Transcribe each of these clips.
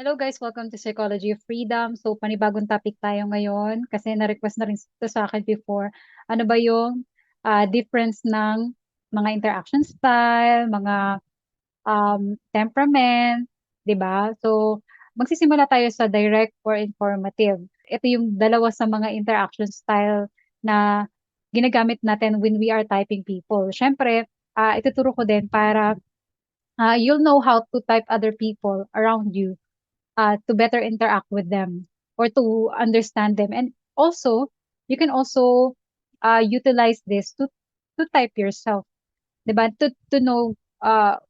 Hello guys, welcome to Psychology of Freedom. So panibagong topic tayo ngayon kasi na-request na rin ito sa akin before. Ano ba yung difference ng mga interaction style, mga temperament, 'di ba? So magsisimula tayo sa direct or informative. Ito yung dalawa sa mga interaction style na ginagamit natin when we are typing people. Siyempre, ituturo ko din para you'll know how to type other people around you to better interact with them or to understand them. And also, you can also utilize this to type yourself, diba? To know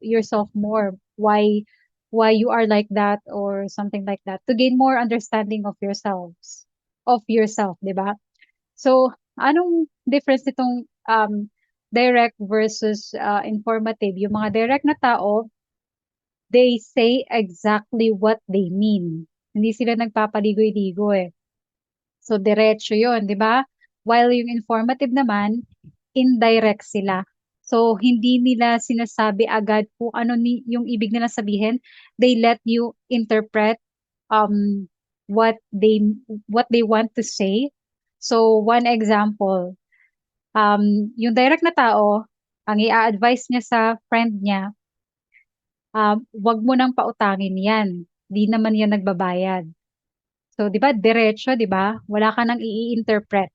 yourself more, why you are like that or something like that, to gain more understanding of yourself, diba? So, anong difference nitong direct versus informative? Yung mga direct na tao, they say exactly what they mean. Hindi sila nagpapaligoy-ligo eh. So, diretso yun, di ba? While yung informative naman, indirect sila. So, hindi nila sinasabi agad kung ano yung ibig nila sabihin. They let you interpret um, what they what they want to say. So, one example, yung direct na tao, ang i-advise niya sa friend niya, wag mo nang pautangin yan. Di naman yan nagbabayad. So, di ba, diretso, di ba? Wala ka nang i-interpret.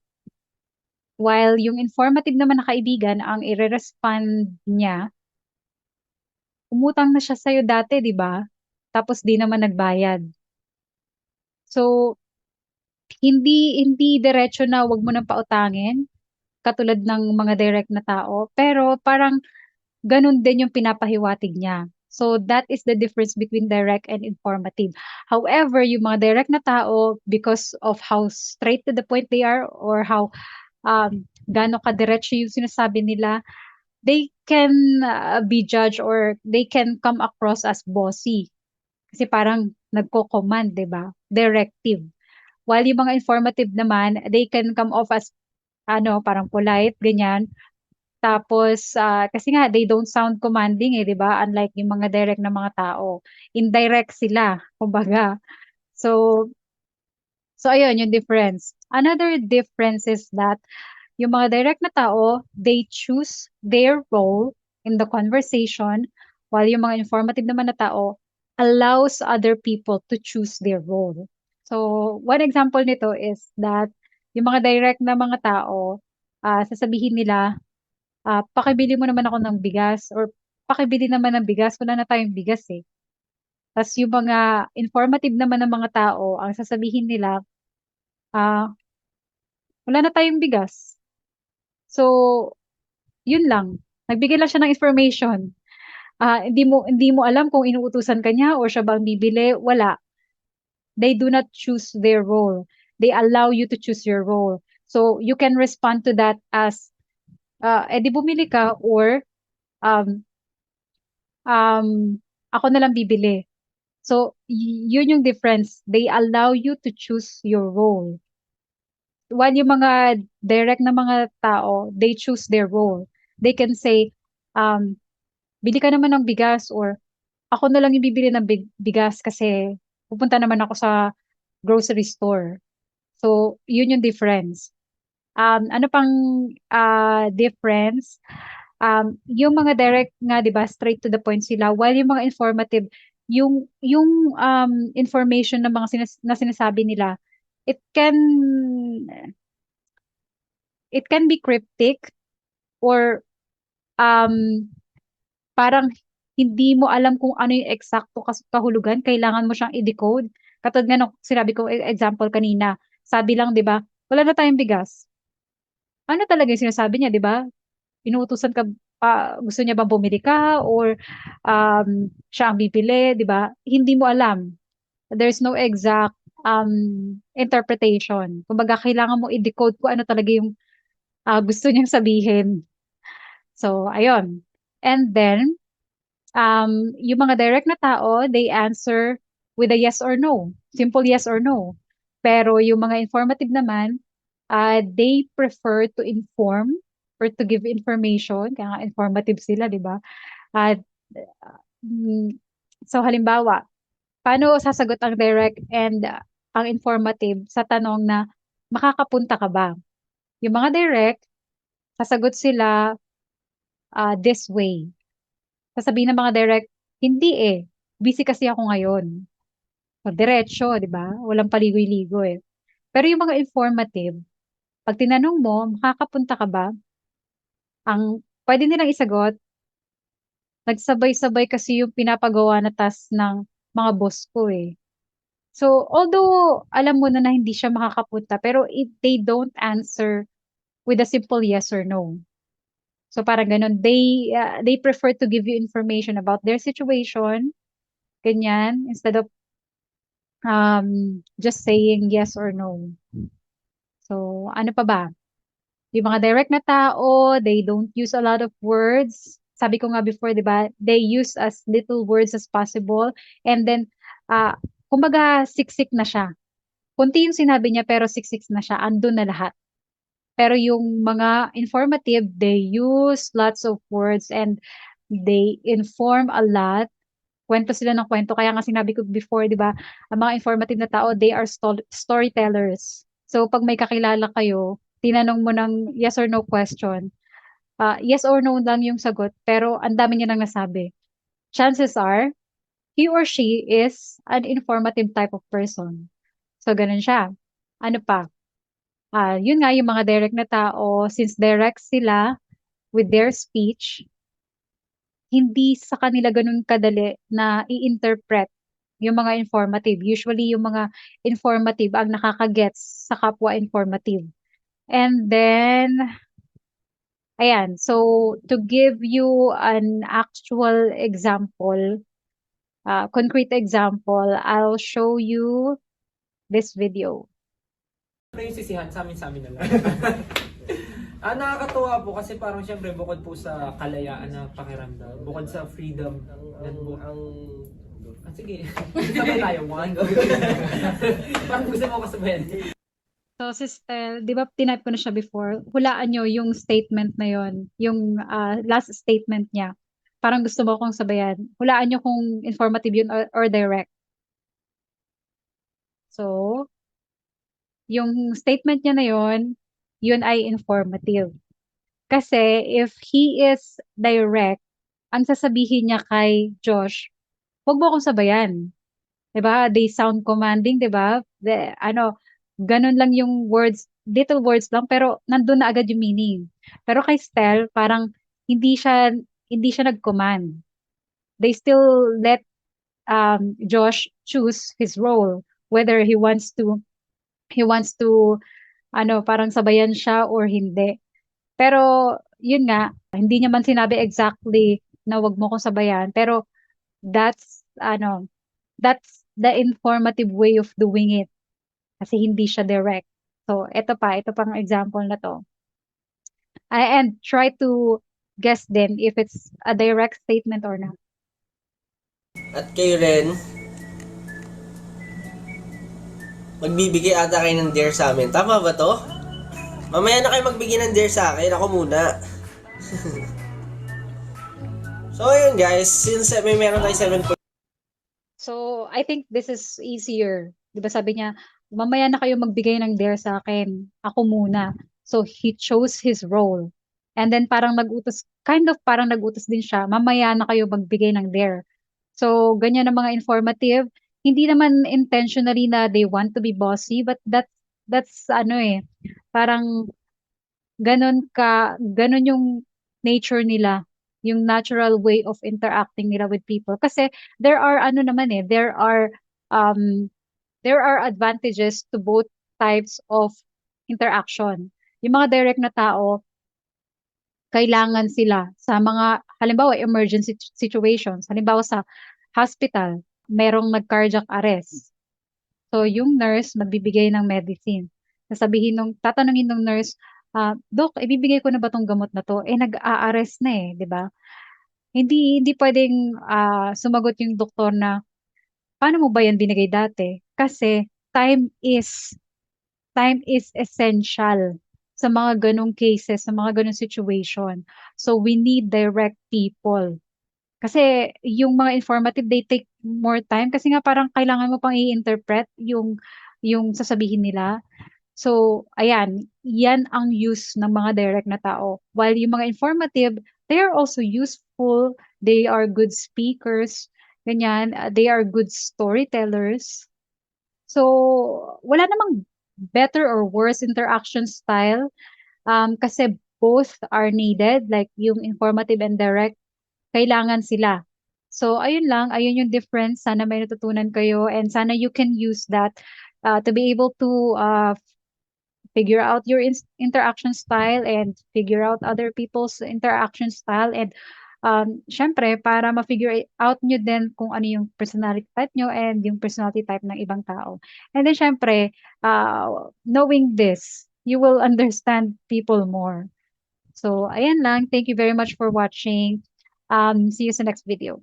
While yung informative naman na kaibigan, ang i-respond niya, umutang na siya sa'yo dati, di ba? Tapos di naman nagbayad. So, hindi diretso na wag mo nang pautangin, katulad ng mga direct na tao. Pero parang ganun din yung pinapahiwatig niya. So that is the difference between direct and informative. However, yung mga direct na tao, because of how straight to the point they are or how gaano kadiretso yung sinasabi nila, they can be judged or they can come across as bossy. Kasi parang nagko-command, di ba? Directive. While yung mga informative naman, they can come off as parang polite, ganyan. Tapos, kasi nga, they don't sound commanding eh, di ba? Unlike yung mga direct na mga tao. Indirect sila, kumbaga. So, so ayun, yung difference. Another difference is that yung mga direct na tao, they choose their role in the conversation, while yung mga informative naman na tao allows other people to choose their role. So, one example nito is that yung mga direct na mga tao, sasabihin nila, pakibili mo naman ako ng bigas or pakibili naman ng bigas, wala na tayong bigas eh. Tapos yung mga informative naman ng mga tao, ang sasabihin nila, ah, wala na tayong bigas. So, yun lang. Nagbigay lang siya ng information. Hindi mo alam kung inuutusan ka niya or siya ba ang bibili. Wala. They do not choose their role. They allow you to choose your role. So, you can respond to that as, edi bumili ka or um, ako na lang bibili. So, yun yung difference. They allow you to choose your role. While yung mga direct na mga tao, they choose their role. They can say, um, bili ka naman ng bigas or ako na lang yung bibili ng bigas kasi pupunta naman ako sa grocery store. So, yun yung difference. Ano pang difference? Yung mga direct nga, 'di ba, straight to the point sila, while yung mga informative, yung information ng mga na sinasabi nila, it can it can be cryptic or um parang hindi mo alam kung ano yung eksakto kahulugan, kailangan mo siyang i-decode. Katulad nga nung sinabi ko example kanina, sabi lang 'di ba, wala na tayong bigas. Ano talaga yung sinasabi niya, 'di ba? Inuutusan ka, gusto niya bang bumili ka or siya ang bibili, 'di ba? Hindi mo alam. There's no exact interpretation. Kumbaga kailangan mo i-decode kung ano talaga yung gusto niyang sabihin. So, ayun. And then, yung mga direct na tao, they answer with a yes or no. Simple yes or no. Pero yung mga informative naman, they prefer to inform or to give information. Kaya nga informative sila, di ba? At, mm, so halimbawa, paano sasagot ang direct and ang informative sa tanong na makakapunta ka ba? Yung mga direct, sasagot sila this way. Sasabihin ng mga direct, hindi eh. Busy kasi ako ngayon. So, diretso, di ba? Walang paligoy-ligo eh. Pero yung mga informative, pag tinanong mo, makakapunta ka ba? Ang pwede nilang isagot, nagsabay-sabay kasi yung pinapagawa na task ng mga boss ko eh. So, although alam mo na hindi siya makakapunta, pero if they don't answer with a simple yes or no. So, parang ganun. They prefer to give you information about their situation, ganyan, instead of just saying yes or no. So, ano pa ba? Yung mga direct na tao, they don't use a lot of words. Sabi ko nga before, di ba? They use as little words as possible. And then, kumbaga, siksik na siya. Kunti yung sinabi niya, pero siksik na siya. Andun na lahat. Pero yung mga informative, they use lots of words and they inform a lot. Kwento sila ng kwento. Kaya nga sinabi ko before, di ba? Ang mga informative na tao, they are storytellers. So, pag may kakilala kayo, tinanong mo ng yes or no question, yes or no lang yung sagot, pero ang dami niya nang nasabi. Chances are, he or she is an informative type of person. So, ganun siya. Ano pa? Yun nga, yung mga direct na tao, since direct sila with their speech, hindi sa kanila ganun kadali na i-interpret yung mga informative. Usually, yung mga informative ang nakakagets sa kapwa informative. And then, ayan, so to give you an actual example, concrete example, I'll show you this video. Ano yung sisihan sa amin na lang. Nakakatuwa po kasi parang syempre bukod po sa kalayaan na pakiramdam, bukod sa freedom, sige, sabay tayo, one, go. Parang gusto mo kasabayan. So, sister, di ba tinype ko na siya before? Hulaan nyo yung statement na yon, yung last statement niya. Parang gusto mo kong sabayan. Hulaan nyo kung informative yun or direct. So, yung statement niya na yun ay informative. Kasi if he is direct, ang sasabihin niya kay Josh, huwag mo akong sabayan. 'Di ba? They sound commanding, 'di ba? Ganun lang yung words, little words lang pero nandun na agad yung meaning. Pero kay Stel, parang hindi siya hindi siya nag-command. They still let Josh choose his role, whether he wants to parang sabayan siya or hindi. Pero yun nga, hindi niya man sinabi exactly na wag mo ko sabayan, pero that's that's the informative way of doing it kasi hindi siya direct. So, ito pang example na to. And try to guess then if it's a direct statement or not. At kayo rin, magbibigay ata kayo ng dare sa amin. Tama ba to? Mamaya na kayo magbigay ng dare sa akin. Ako muna. So, ayun guys. Since may meron tayo 7 So, I think this is easier. Di ba sabi niya, mamaya na kayo magbigay ng dare sa akin. Ako muna. So, he chose his role. And then parang parang nagutos din siya, mamaya na kayo magbigay ng dare. So, ganyan ang mga informative. Hindi naman intentionally na they want to be bossy, but that's parang ganun yung nature nila, yung natural way of interacting nila with people. Kasi um, there are advantages to both types of interaction. Yung mga direct na tao, kailangan sila sa mga, halimbawa, emergency situations. Halimbawa sa hospital, merong nag-cardiac arrest. So, yung nurse, magbibigay ng medicine. Tatanungin ng nurse, Dok, ibibigay ko na ba tong gamot na to? Nag-a-arrest na di ba? Hindi pwedeng sumagot yung doktor na, paano mo ba yan binigay dati? Kasi time is essential sa mga ganong cases, sa mga ganong situation. So we need direct people. Kasi yung mga informative, more time kasi nga parang kailangan mo pang i-interpret yung sasabihin nila. So, ayan, yan ang use ng mga direct na tao. While yung mga informative, they are also useful, they are good speakers, ganyan, they are good storytellers. So, wala namang better or worse interaction style kasi both are needed, like yung informative and direct, kailangan sila. So, ayun lang, ayun yung difference. Sana may natutunan kayo and sana you can use that to be able to figure out your interaction style and figure out other people's interaction style and syempre para ma-figure out nyo din kung ano yung personality type nyo and yung personality type ng ibang tao. And then syempre, knowing this, you will understand people more. So, ayan lang. Thank you very much for watching. See you sa next video.